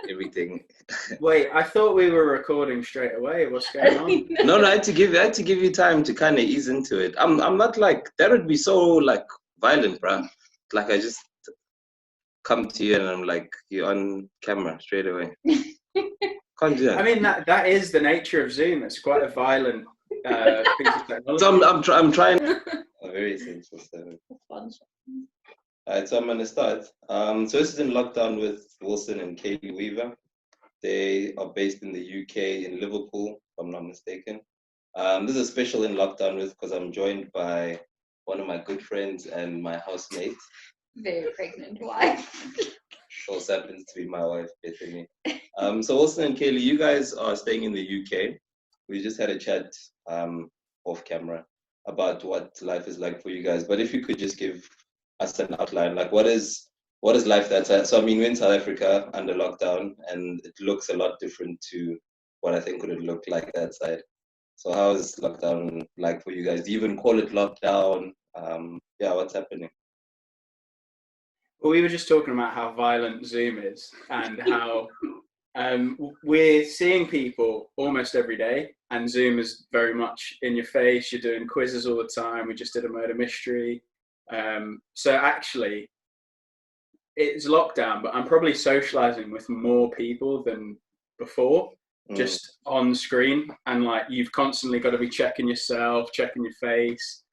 everything. Wait, I thought we were recording straight away. What's going on? No, I had to give you time to kind of ease into it. I'm not like that would be so like violent, bruh. Like I just come to you and I'm like, you're on camera straight away. Can't do that. I mean, that is the nature of Zoom. It's quite a violent piece of technology. So I'm trying. A very essential service. Alright, so I'm gonna start. So this is in lockdown with Wilson and Cayley Weaver. They are based in the UK in Liverpool, if I'm not mistaken. This is a special in lockdown with because I'm joined by one of my good friends and my housemate. Very pregnant wife. Also happens to be my wife, Bethany. So Wilson and Cayley, you guys are staying in the UK. We just had a chat off camera about what life is like for you guys. But if you could just give us an outline, like what is life that's so I mean we're in South Africa under lockdown and it looks a lot different to what I think would have looked like that side. So how is lockdown like for you guys? Do you even call it lockdown? Yeah, what's happening? Well, we were just talking about how violent Zoom is and how we're seeing people almost every day, and Zoom is very much in your face. You're doing quizzes all the time. We just did a murder mystery. So actually, it's lockdown, but I'm probably socializing with more people than before, just on screen. And like, you've constantly got to be checking yourself, checking your face,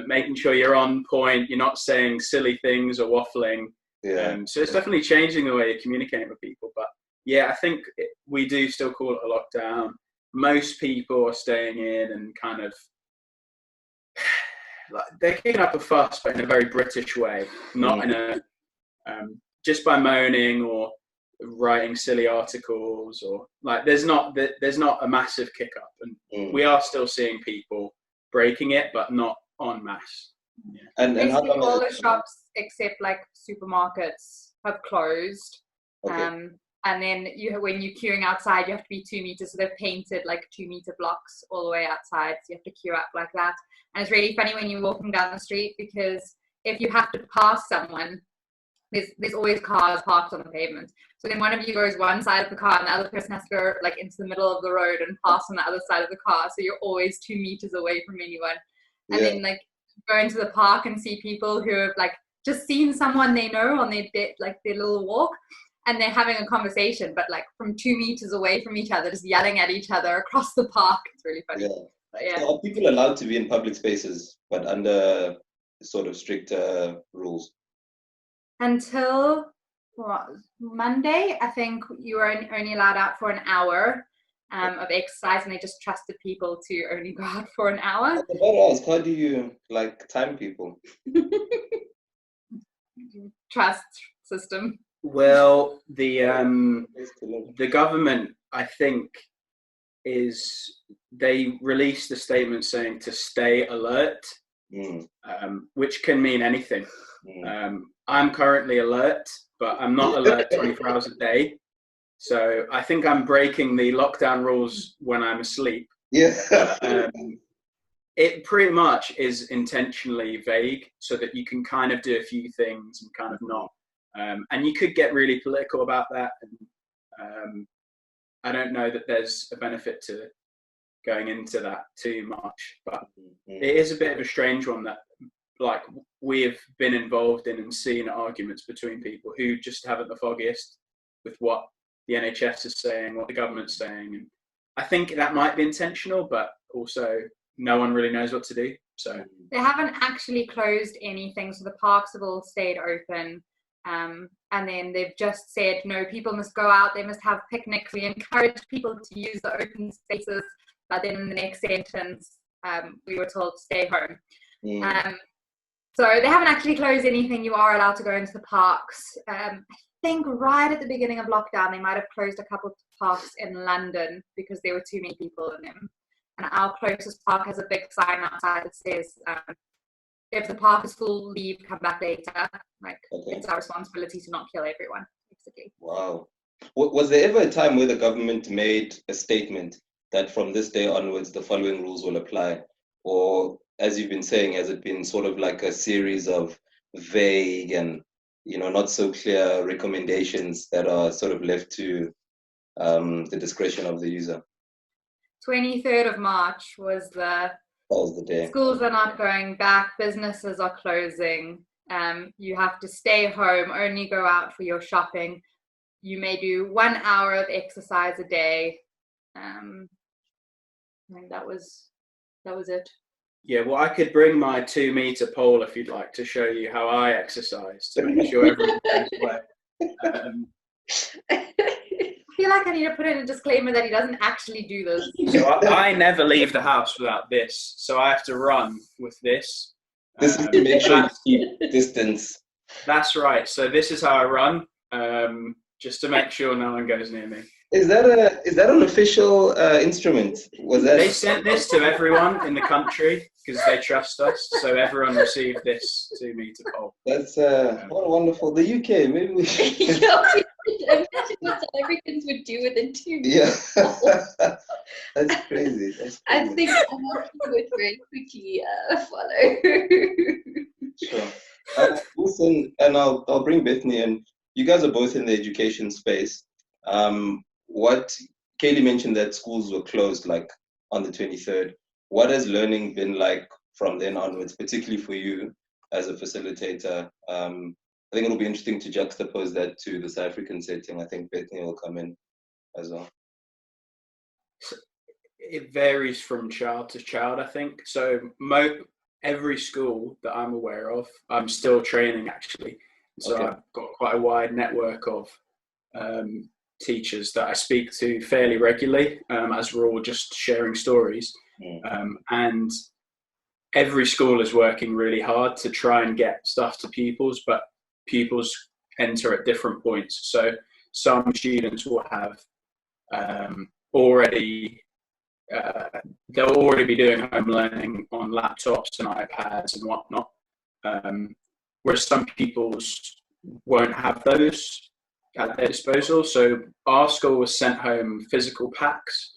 making sure you're on point. You're not saying silly things or waffling. Yeah. So it's definitely changing the way you communicate with people. But yeah, I think we do still call it a lockdown. Most people are staying in and kind of, they're kicking up a fuss, but in a very British way, not in a, just by moaning or writing silly articles or like, there's not a massive kick up, and we are still seeing people breaking it, but not en masse. Yeah. And how Basically, long all the shops except like supermarkets have closed. Okay. And then when you're queuing outside, you have to be 2 meters. So they've painted like 2 meter blocks all the way outside. So you have to queue up like that. And it's really funny when you're walking down the street, because if you have to pass someone, there's always cars parked on the pavement. So then one of you goes one side of the car and the other person has to go like into the middle of the road and pass on the other side of the car. So you're always 2 meters away from anyone. And then like go into the park and see people who have like just seen someone they know on their little walk, and they're having a conversation, but like from 2 meters away from each other, just yelling at each other across the park. It's really funny. Yeah. But yeah. So are people allowed to be in public spaces, but under sort of stricter rules? Until Monday, I think you were only allowed out for an hour of exercise, and they just trusted people to only go out for an hour. What else? How do you like time people? Trust system. Well, the government, I think, they released a statement saying to stay alert, which can mean anything. I'm currently alert, but I'm not alert 24 hours a day. So I think I'm breaking the lockdown rules when I'm asleep. Yeah. It pretty much is intentionally vague so that you can kind of do a few things and kind of not. And you could get really political about that. And I don't know that there's a benefit to going into that too much, but it is a bit of a strange one that like we've been involved in and seen arguments between people who just haven't the foggiest with what the NHS is saying, what the government's saying. And I think that might be intentional, but also no one really knows what to do. So they haven't actually closed anything. So the parks have all stayed open. And then they've just said, no, people must go out, they must have picnics. We encourage people to use the open spaces. But then in the next sentence, we were told to stay home. So they haven't actually closed anything. You are allowed to go into the parks. I think right at the beginning of lockdown, they might have closed a couple of parks in London because there were too many people in them. And our closest park has a big sign outside that says, if the park is full, leave, come back later. Like, it's our responsibility to not kill everyone, basically. Wow. Was there ever a time where the government made a statement that from this day onwards, the following rules will apply? Or, as you've been saying, has it been sort of like a series of vague and not so clear recommendations that are sort of left to the discretion of the user. 23rd of March was That was the day. schools are not going back, businesses are closing. You have to stay home, only go out for your shopping. You may do 1 hour of exercise a day. I think that was it. Yeah, well, I could bring my 2-meter pole if you'd like to show you how I exercise to make sure everyone goes away. I feel like I need to put in a disclaimer that he doesn't actually do this. So I never leave the house without this. So I have to run with this. This is to make sure you keep distance. That's right. So this is how I run, just to make sure no one goes near me. Is that an official instrument? They sent this to everyone in the country because they trust us. So everyone received this 2-meter pole. That's what wonderful. The UK, maybe we should. Imagine what South Africans would do with it too. Yeah, that's crazy. I think most people would very quickly follow. Sure. Listen, and I'll bring Bethany in. You guys are both in the education space. What Cayley mentioned that schools were closed like on the 23rd. What has learning been like from then onwards, particularly for you as a facilitator? I think it'll be interesting to juxtapose that to the South African setting. I think Bethany will come in as well. It varies from child to child, I think. So every school that I'm aware of, I'm still training actually. So okay. I've got quite a wide network of teachers that I speak to fairly regularly, as we're all just sharing stories. And every school is working really hard to try and get stuff to pupils, but pupils enter at different points. So some students will have they'll already be doing home learning on laptops and iPads and whatnot, whereas some pupils won't have those at their disposal. So our school was sent home physical packs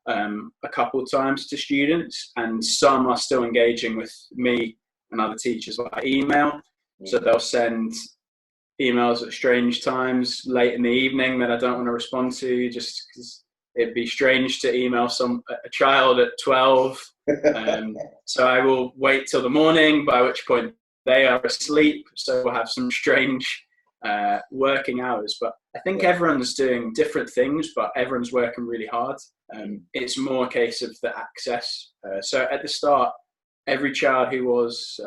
a couple of times to students, and some are still engaging with me and other teachers by email. So they'll send emails at strange times late in the evening that I don't want to respond to, just because it'd be strange to email a child at 12. So I will wait till the morning, by which point they are asleep. So we'll have some strange working hours. But I think everyone's doing different things, but everyone's working really hard. It's more a case of the access. So at the start, every child who was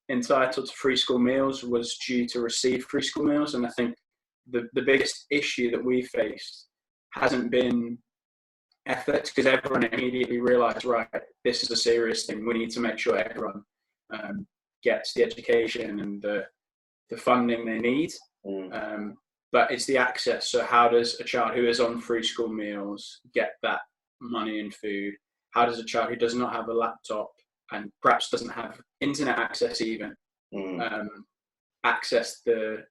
entitled to free school meals was due to receive free school meals. And I think the biggest issue that we faced hasn't been effort, because everyone immediately realised, right, this is a serious thing. We need to make sure everyone gets the education and the funding they need. But it's the access. So how does a child who is on free school meals get that money and food? How does a child who does not have a laptop and perhaps doesn't have internet access even access the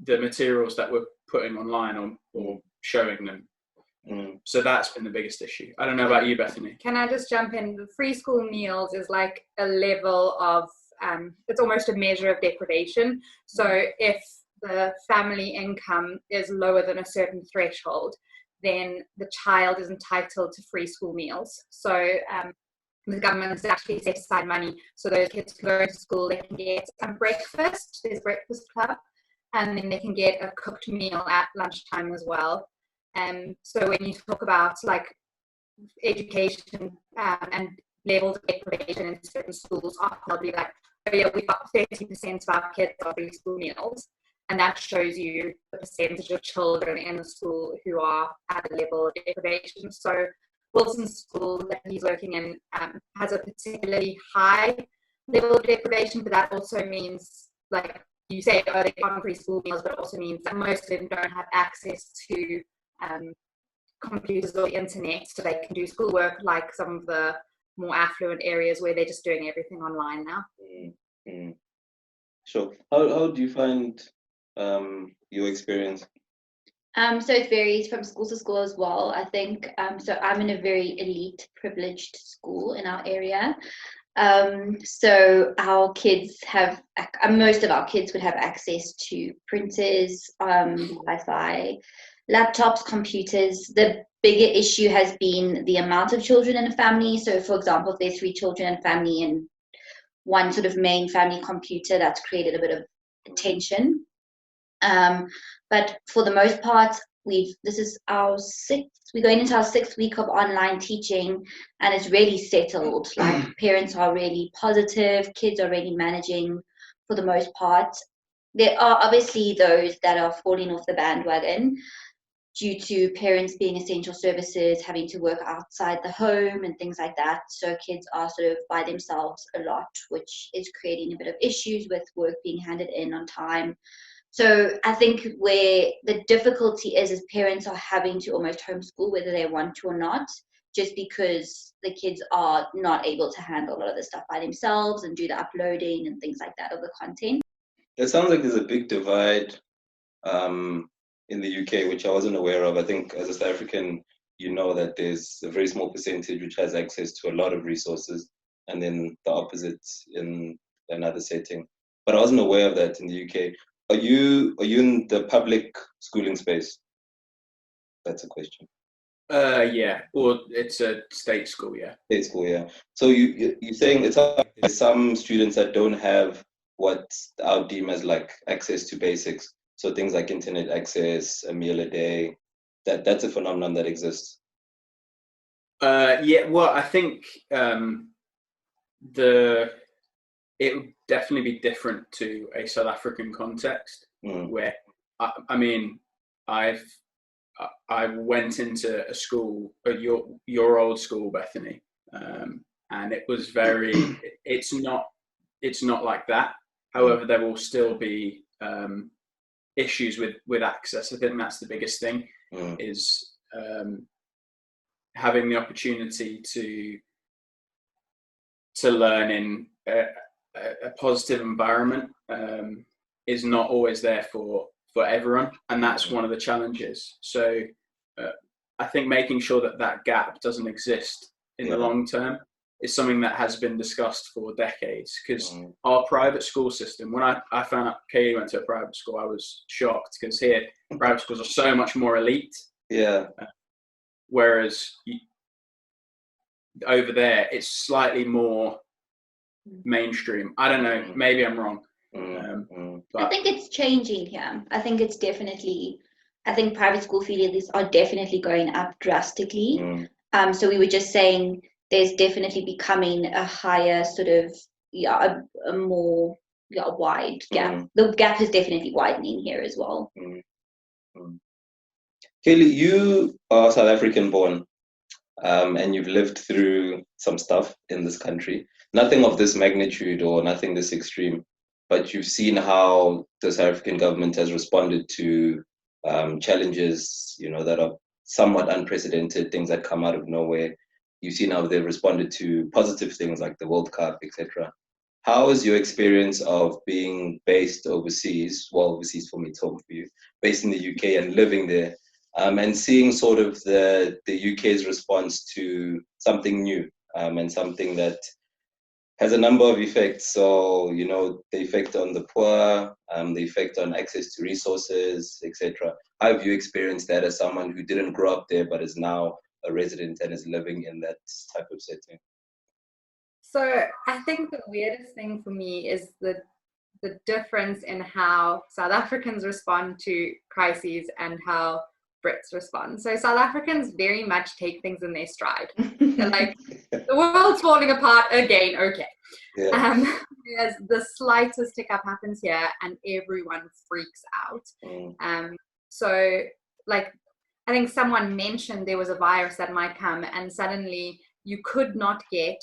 materials that we're putting online or showing them? So that's been the biggest issue. I don't know about you, Bethany. Can I just jump in? The free school meals is like a level of, it's almost a measure of deprivation. So if the family income is lower than a certain threshold, then the child is entitled to free school meals. So the government has actually set aside money so those kids can go to school, they can get some breakfast, there's breakfast club, and then they can get a cooked meal at lunchtime as well. So when you talk about like education and levels of deprivation in certain schools, are probably like, oh yeah, we've got 30% of our kids on free school meals, and that shows you the percentage of children in the school who are at a level of deprivation. So Wilson's school that he's working in has a particularly high level of deprivation, but that also means, like you say, oh, they can't free school meals, but it also means that most of them don't have access to computers or the internet, so they can do schoolwork like some of the more affluent areas where they're just doing everything online now. Sure. How do you find your experience? So it varies from school to school as well. I think so I'm in a very elite, privileged school in our area. So our kids have, most of our kids would have access to printers, Wi-Fi, laptops, computers. The bigger issue has been the amount of children in a family. So, for example, if there's 3 children in a family and one sort of main family computer, that's created a bit of tension. But for the most part, this is we're going into our 6th week of online teaching, and it's really settled. Like, parents are really positive, kids are really managing for the most part. There are obviously those that are falling off the bandwagon due to parents being essential services, having to work outside the home and things like that. So kids are sort of by themselves a lot, which is creating a bit of issues with work being handed in on time. So I think where the difficulty is parents are having to almost homeschool whether they want to or not, just because the kids are not able to handle a lot of the stuff by themselves and do the uploading and things like that of the content. It sounds like there's a big divide in the UK, which I wasn't aware of. I think as a South African, you know that there's a very small percentage which has access to a lot of resources, and then the opposite in another setting. But I wasn't aware of that in the UK. Are you in the public schooling space? That's a question. Yeah, or it's a state school, yeah. State school, yeah. So you're saying it's some students that don't have what I would deem as like access to basics. So things like internet access, a meal a day, that's a phenomenon that exists. Yeah, well, I think it would definitely be different to a South African context, where I mean, I went into a school, your old school, Bethany, and it was very. It's not like that. However, there will still be issues with access. I think that's the biggest thing, is having the opportunity to learn in a positive environment is not always there for everyone, and that's one of the challenges. So I think making sure that gap doesn't exist in the long term is something that has been discussed for decades, because our private school system, when I found out Cayley went to a private school, I was shocked, because here private schools are so much more elite. Yeah. Whereas over there, it's slightly more mainstream. I don't know, maybe I'm wrong. I think it's changing here. I think private school fees are definitely going up drastically. So we were just saying there's definitely becoming a higher sort of, a more wide gap. The gap is definitely widening here as well. Cayley, you are South African born, and you've lived through some stuff in this country. Nothing of this magnitude or nothing this extreme, but you've seen how the South African government has responded to challenges, that are somewhat unprecedented, things that come out of nowhere. You've seen how they've responded to positive things like the World Cup, etc. How is your experience of being based overseas? Well, overseas for me, it's home for you, based in the UK and living there, and seeing sort of the UK's response to something new, and something that has a number of effects. So, the effect on the poor, the effect on access to resources, etc. How have you experienced that as someone who didn't grow up there but is now a resident and is living in that type of setting? So I think the weirdest thing for me is the difference in how South Africans respond to crises and how Brits respond. So South Africans very much take things in their stride. They're like, the world's falling apart again, okay. Yeah. Whereas the slightest hiccup happens here and everyone freaks out. So like, I think someone mentioned there was a virus that might come, and suddenly you could not get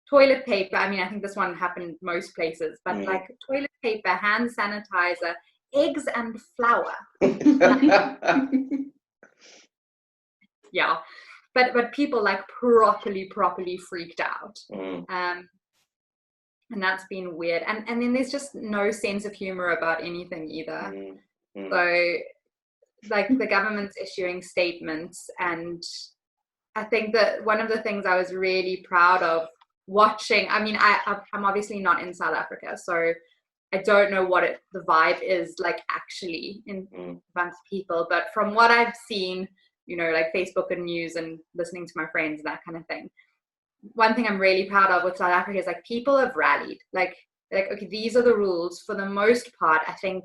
toilet paper. I mean, I think this one happened most places, but like toilet paper, hand sanitizer, eggs and flour. Yeah, but people like properly freaked out. And that's been weird. And then there's just no sense of humor about anything either. So like the government's issuing statements, and I think that one of the things I was really proud of watching, I mean, I'm obviously not in South Africa, so I don't know what the vibe is like actually in amongst people, but from what I've seen, you know, like Facebook and news and listening to my friends and that kind of thing, one thing I'm really proud of with South Africa is like people have rallied. Like okay, these are the rules. For the most part, I think,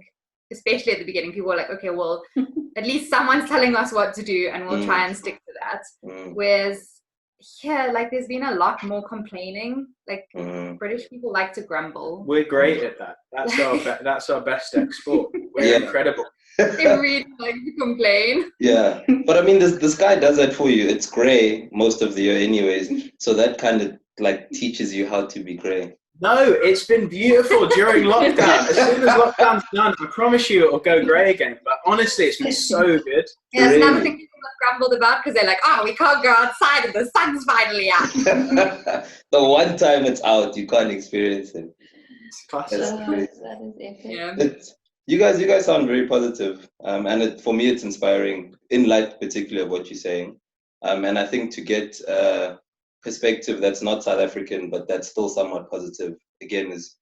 especially at the beginning, people were like, okay, well, at least someone's telling us what to do and we'll try and stick to that. Whereas here, like there's been a lot more complaining. Like British people like to grumble. We're great at that. That's our best export. We're incredible. They really like to complain. Yeah, but I mean, the sky does that for you. It's grey most of the year, anyways. So that kind of like teaches you how to be grey. No, it's been beautiful during lockdown. As soon as lockdown's done, I promise you it'll go grey again. But honestly, it's been so good. Yeah, it's another thing people have grumbled about because they're like, oh, we can't go outside and the sun's finally out. The one time it's out, you can't experience it. It's classic. That is epic. Yeah. You guys sound very positive, and for me, it's inspiring in light, particularly of what you're saying. And I think to get perspective that's not South African, but that's still somewhat positive, again, is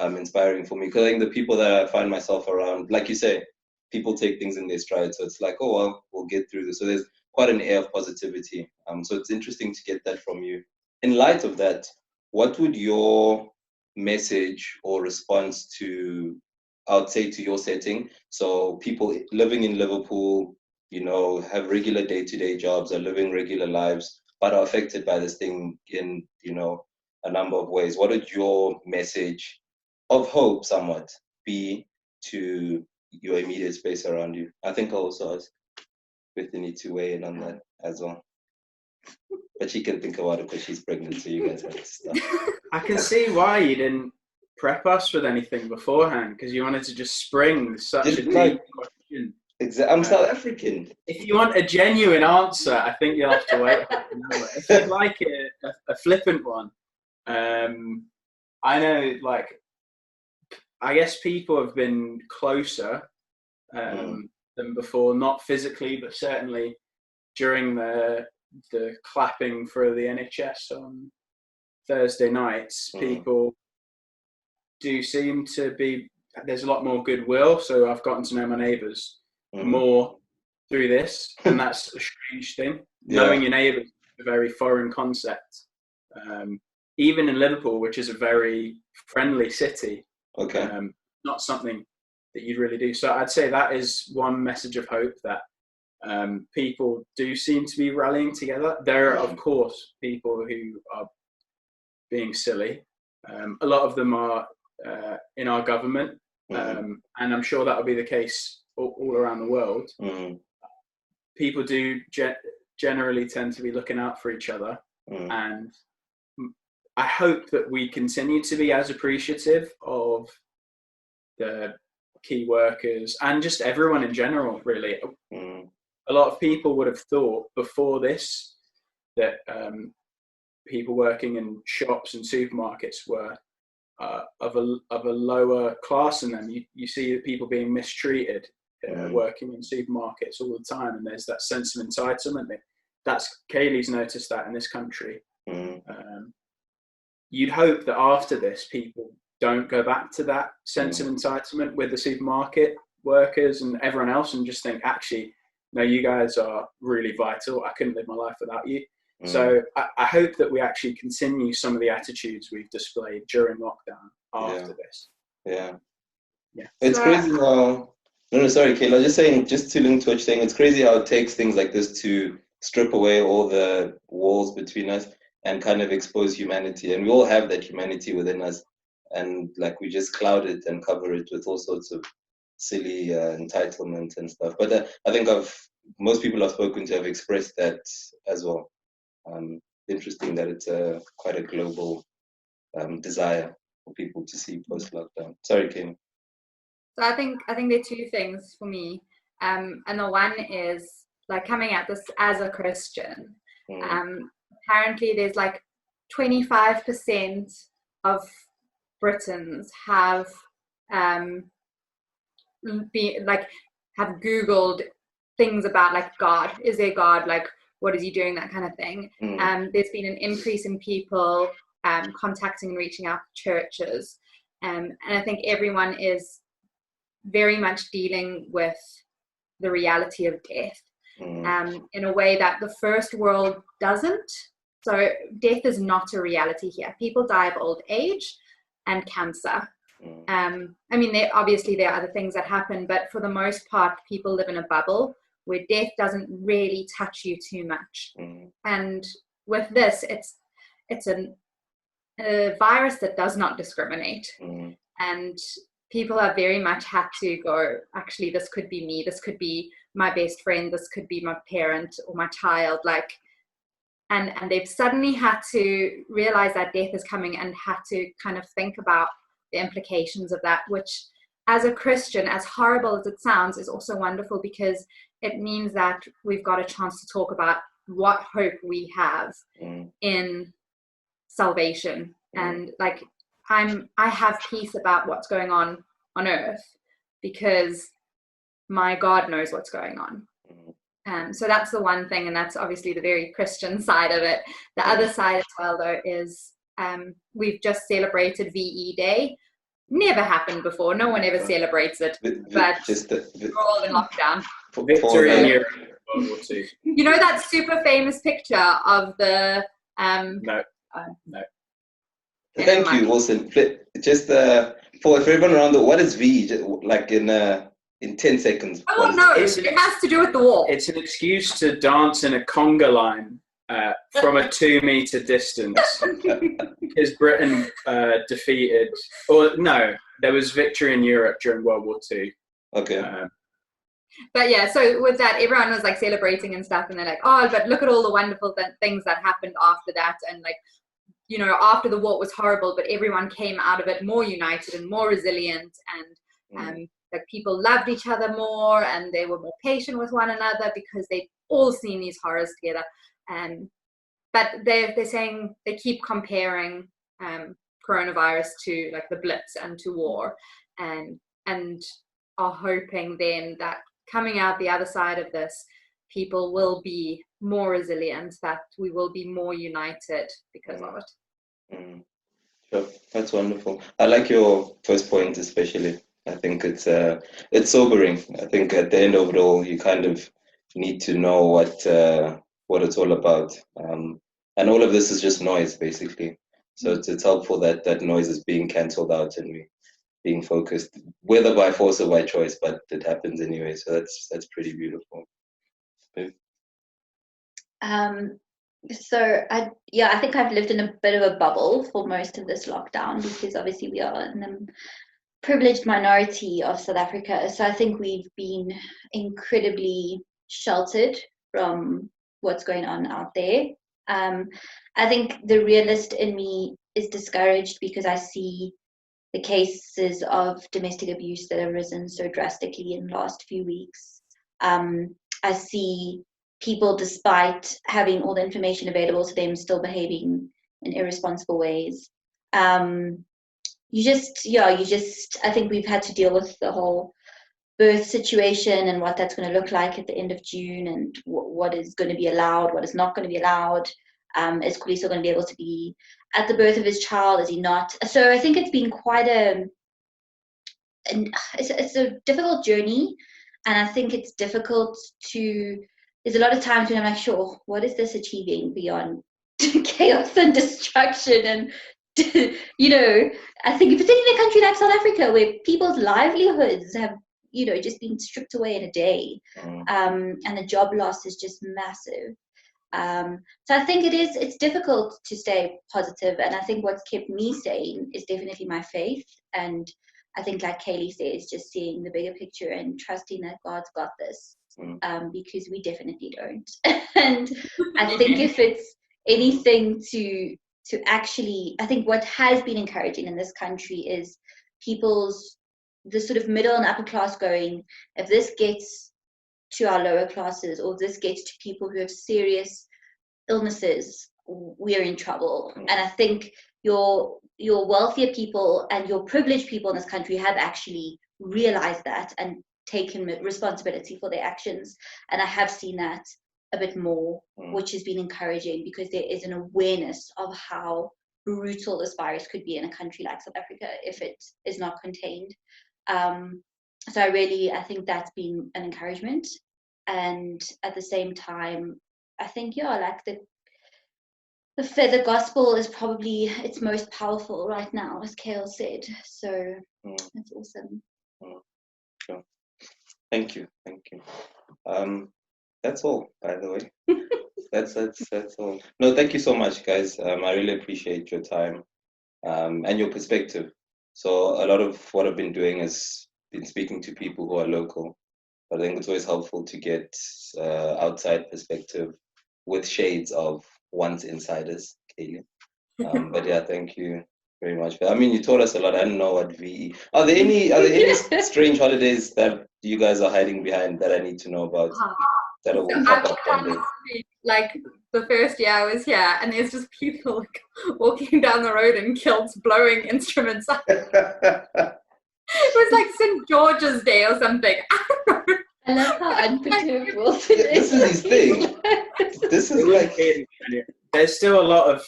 inspiring for me. Because I think the people that I find myself around, like you say, people take things in their stride. So it's like, oh, well, we'll get through this. So there's quite an air of positivity. So it's interesting to get that from you. In light of that, what would your message or response to, I would say, to your setting? So people living in Liverpool, you know, have regular day-to-day jobs, are living regular lives, but are affected by this thing in, you know, a number of ways. What would your message of hope somewhat be to your immediate space around you? I think I'll also ask Bethany to weigh in on that as well. But she can think about it because she's pregnant, so you guys have to start. I can see why you didn't prep us with anything beforehand, because you wanted to just spring such a deep question. I'm South African. If you want a genuine answer, I think you'll have to wait. If you'd like a flippant one, I know, like, I guess people have been closer than before, not physically, but certainly during the clapping for the NHS on Thursday nights, people do seem to be, there's a lot more goodwill. So I've gotten to know my neighbours more through this, and that's a strange thing. Knowing your neighbours is a very foreign concept. Even in Liverpool, which is a very friendly city, not something that you'd really do. So I'd say that is one message of hope, that people do seem to be rallying together. There are, of course, people who are being silly. A lot of them are in our government, and I'm sure that'll be the case all around the world. People do generally tend to be looking out for each other, and I hope that we continue to be as appreciative of the key workers and just everyone in general, really. A lot of people would have thought before this that people working in shops and supermarkets were of a lower class than them. You see people being mistreated working in supermarkets all the time, and there's that sense of entitlement. That's Cayley's noticed that in this country. You'd hope that after this, people don't go back to that sense of entitlement with the supermarket workers and everyone else, and just think, actually, no, you guys are really vital. I couldn't live my life without you. So I hope that we actually continue some of the attitudes we've displayed during lockdown after this. Yeah. It's crazy how... No, sorry, Cayley. I was just saying, just to link to what you're saying, it's crazy how it takes things like this to strip away all the walls between us and kind of expose humanity. And we all have that humanity within us. And like we just cloud it and cover it with all sorts of silly entitlement and stuff. But I think most people I've spoken to have expressed that as well. Interesting that it's quite a global desire for people to see post-lockdown. Sorry, Kim. So I think there are two things for me, and the one is like coming at this as a Christian. Apparently, there's like 25% of Britons have Googled things about like God. Is there God? Like, what is he doing? That kind of thing. There's been an increase in people contacting and reaching out to churches. And I think everyone is very much dealing with the reality of death in a way that the first world doesn't. So death is not a reality here. People die of old age and cancer. I mean, there are other things that happen, but for the most part, people live in a bubble where death doesn't really touch you too much. And with this, it's a virus that does not discriminate. And people have very much had to go, actually, this could be me, this could be my best friend, this could be my parent or my child, and they've suddenly had to realize that death is coming and had to kind of think about the implications of that, which as a Christian, as horrible as it sounds, is also wonderful, because it means that we've got a chance to talk about what hope we have in salvation. And I have peace about what's going on earth because my God knows what's going on. So that's the one thing, and that's obviously the very Christian side of it. The other side as well, though, is we've just celebrated VE Day. Never happened before. No one ever celebrates it, but we're all in lockdown. Victory in Europe, World War II. You know that super famous picture of the No. Thank you, Wilson. Just for everyone around what is V? In 10 seconds. Oh no, it has to do with the war. It's an excuse to dance in a conga line from a 2 meter distance, because Britain defeated, there was victory in Europe during World War II. Okay. But yeah, so with that, everyone was celebrating and stuff, and they're oh, but look at all the wonderful things that happened after that, and after the war was horrible, but everyone came out of it more united and more resilient, and people loved each other more, and they were more patient with one another because they'd all seen these horrors together. But they're saying they keep comparing coronavirus to the Blitz and to war, and are hoping then that coming out the other side of this, people will be more resilient, that we will be more united because of it. Sure, that's wonderful. I like your first point especially. I think it's sobering. I think at the end of it all, you kind of need to know what it's all about. And all of this is just noise, basically. So it's helpful that noise is being cancelled out and we being focused, whether by force or by choice, but it happens anyway. So that's pretty beautiful. So I think I've lived in a bit of a bubble for most of this lockdown, because obviously we are in the privileged minority of South Africa. So I think we've been incredibly sheltered from what's going on out there. I think the realist in me is discouraged because I see the cases of domestic abuse that have risen so drastically in the last few weeks. I see people, despite having all the information available to them, still behaving in irresponsible ways. I think we've had to deal with the whole birth situation and what that's going to look like at the end of June, and what is going to be allowed, what is not going to be allowed. Is Cayley still going to be able to be at the birth of his child? Is he not? So I think it's been quite it's a difficult journey, and I think it's difficult there's a lot of times when I'm sure, what is this achieving beyond chaos and destruction? And I think particularly in a country like South Africa, where people's livelihoods have just been stripped away in a day, and the job loss is just massive. So I think it's difficult to stay positive, and I think what's kept me sane is definitely my faith, and I think, like Cayley says, just seeing the bigger picture and trusting that God's got this, because we definitely don't. And I think if it's anything to actually, I think what has been encouraging in this country is the sort of middle and upper class going, if this gets to our lower classes, or this gets to people who have serious illnesses, we're in trouble. And I think your wealthier people and your privileged people in this country have actually realized that and taken responsibility for their actions. And I have seen that a bit more, which has been encouraging, because there is an awareness of how brutal this virus could be in a country like South Africa if it is not contained. So I think that's been an encouragement. And at the same time, I think, like the gospel is probably its most powerful right now, as Kale said. So that's awesome. Sure. Thank you. That's all, by the way. That's all. No, thank you so much, guys. I really appreciate your time and your perspective. So a lot of what I've been doing is been speaking to people who are local. I think it's always helpful to get outside perspective with shades of once insiders, Cayley. But yeah, thank you very much. I mean, you taught us a lot. I didn't know what VE. Are there any strange holidays that you guys are hiding behind that I need to know about? That will pop up one day. Like the first year I was here, and there's just people like walking down the road in kilts, blowing instruments up. It was like St. George's Day or something. I love how unperturbed Wilson is. This is his thing. This is like. There's still a lot of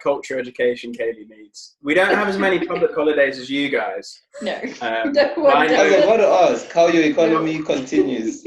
culture education Cayley needs. We don't have as many public holidays as you guys. No. I was about to ask how your economy continues.